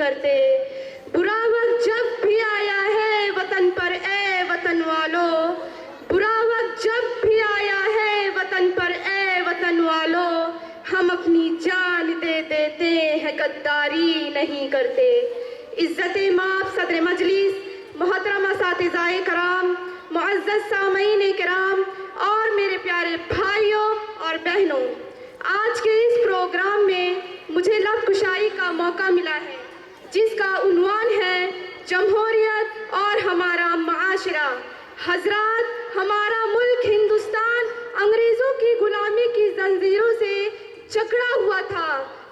کرتے. برا وقت جب بھی آیا ہے وطن پر اے وطن والو، برا وقت جب بھی آیا ہے وطن پر اے وطن والو، ہم اپنی جان دے دیتے ہیں غداری نہیں کرتے. عزت مآب صدر مجلس، محترم اساتذہ کرام، معزز سامعین کرام اور میرے پیارے بھائیوں اور بہنوں، آج کے اس پروگرام میں مجھے لفظ کشائی کا موقع ملا ہے جس کا عنوان ہے جمہوریت اور ہمارا معاشرہ. حضرات، ہمارا ملک ہندوستان انگریزوں کی غلامی کی زنجیروں سے جکڑا ہوا تھا،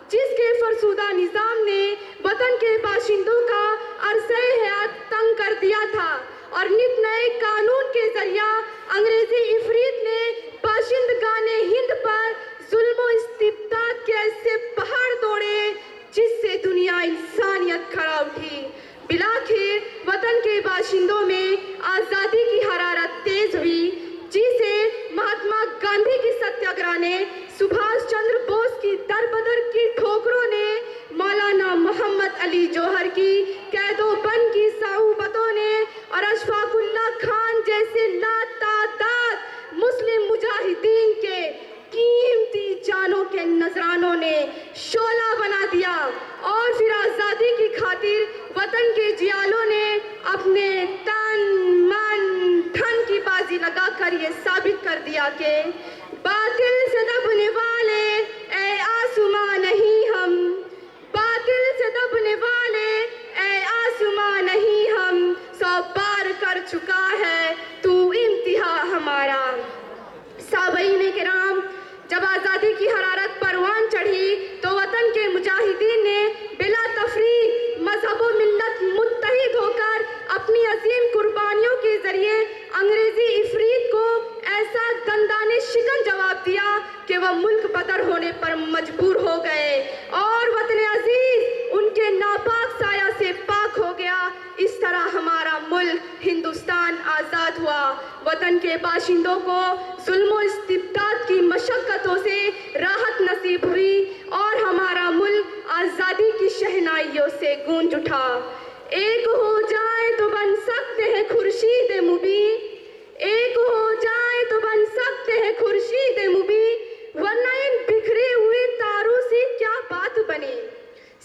جس کے فرسودہ نظام نے وطن کے باشندوں کا عرصہ حیات تنگ کر دیا تھا اور نت نئے قانون کے ذریعہ انگریزی عفریت نے باشندگان ہند پر ظلم و استبداد کے ایسے پہاڑ توڑے جس سے دنیا انسانیت کھڑا اٹھی. بلاخر وطن کے باشندوں میں آزادی کی حرارت تیز ہوئی، جسے مہاتما گاندھی کی ستیہ گرہ نے، سبھاش چندر بوس کی در بدر کی ٹھوکروں نے، مولانا محمد علی جوہر کی قید و بند کی صعوبتوں نے اور اشفاق اللہ خان جیسے لاتعداد مسلم مجاہدین کے قیمتی جانوں کے نذرانوں نے شعلہ بنا دیا. اور پھر آزادی کی خاطر وطن کے جیالوں نے اپنے تن من دھن کی بازی لگا کر یہ ثابت کر دیا کہ باطل سے دبنے والے اے آسماں نہیں ہم، باطل سے دبنے والے اے آسماں نہیں ہم، 100 بار کر چکا ہے تو انتہا ہمارا. سامعین کرام، جب آزادی کی حرارت پروان چڑھی تو وطن کے مجاہدین نے بلا تفریق مذہب و ملت متحد ہو کر اپنی عظیم قربانیوں کے ذریعے انگریزی عفریت کو ایسا دندانے شکن جواب دیا کہ وہ ملک بدر ہونے پر مجبور ہو گئے اور وطن عزیز ان کے ناپاک سایہ سے پاک ہو گیا. اس طرح ہمارا ملک ہندوستان آزاد ہوا، وطن کے باشندوں کو ظلم و استبداد کی مشقتوں سے راحت نصیب ہوئی اور ہمارا ملک آزادی کی شہنائیوں سے گونج اٹھا. ایک ہو جائے تو بن سکتے ہیں خورشید مبیں، ایک ہو جائے تو بن سکتے ہیں خورشید مبیں، ورنہ ان بکھرے ہوئے تاروں سے کیا بات بنے.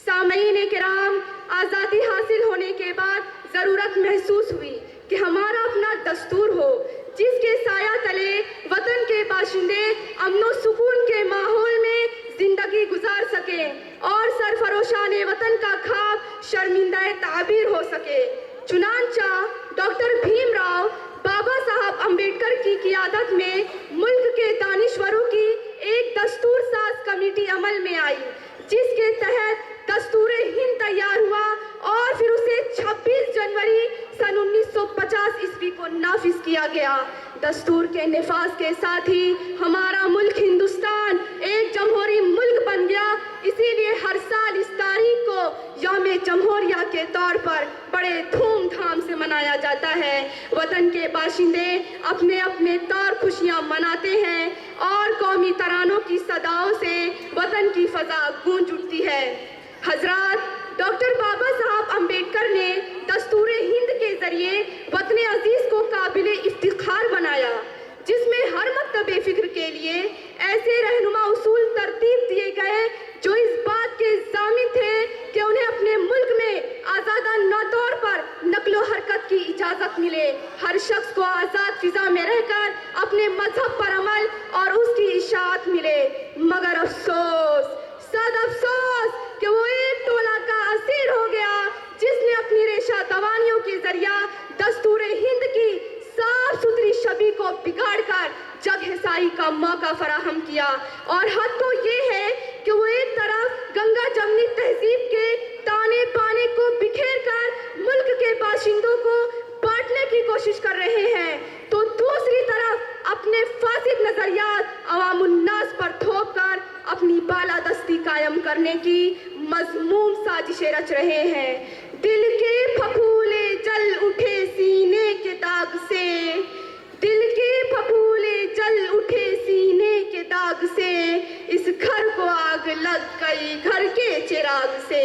سامعین کرام، آزادی حاصل ہونے کے بعد ضرورت محسوس ہوئی کہ ہمارا اپنا دستور ہو جس کے سایہ تلے وطن کے باشندے امن و سکون کے ماحول میں زندگی گزار سکیں اور سرفروشان وطن کا خواب شرمندہ تعبیر ہو سکے. چنانچہ ڈاکٹر بھیم راؤ بابا صاحب امبیڈکر کی قیادت میں ملک کے دانشوروں کی ایک دستور ساز کمیٹی عمل میں آئی، جس کے تحت دستور ہند تیار ہوا اور پھر اسے 26 جنوری سن 1950 عیسوی کو نافذ کیا گیا. دستور کے نفاذ کے ساتھ ہی ہمارا ملک ہندوستان ایک جمہوری ملک بن گیا. اسی لیے ہر سال اس تاریخ کو یوم جمہوریہ کے طور پر بڑے دھوم دھام سے منایا جاتا ہے. وطن کے باشندے اپنے اپنے طور خوشیاں مناتے ہیں اور قومی ترانوں کی صداؤں سے وطن کی فضا گونج اٹھتی ہے. حضرات، ڈاکٹر بابا صاحب امبیڈکر نے دستور ہند کے ذریعے وطن عزیز کو قابل افتخار بنایا، جس میں ہر مکتب فکر کے لیے ایسے رہنما اصول ترتیب دیے گئے جو اس بات کے ضامن تھے کہ انہیں اپنے ملک میں آزادانہ طور پر نقل و حرکت کی اجازت ملے. ہر شخص کو آزاد فضا میں رہ کر اپنے مذہب پر عمل اور اس کی اشاعت ملے. مگر افسوس، صد افسوس کہ وہ ایک ٹولہ کا اسیر ہو گیا جس نے اپنی ریشہ دوانیوں کے ذریعہ دستور ہند کی صاف ستھری شبیہ کو بگاڑ کر جگ ہسائی کا موقع فراہم کیا. اور حد تو یہ ہے کہ وہ ایک طرف گنگا جمنی تہذیب کے تانے بانے کو بکھیر کر ملک کے باشندوں کو بانٹنے کی کوشش کر رہے ہیں، تو دوسری طرف اپنے فاسد نظریات عوام الناس پر تھوپ کر اپنی بالادستی قائم کرنے کی مذموم سازشیں رچ رہے ہیں. دل کے پھپھولے جل اٹھے سینے کے داغ سے، دل کے پھپھولے جل اٹھے سینے کے داغ سے، اس گھر کو آگ لگ گئی گھر کے چراغ سے.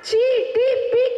GDP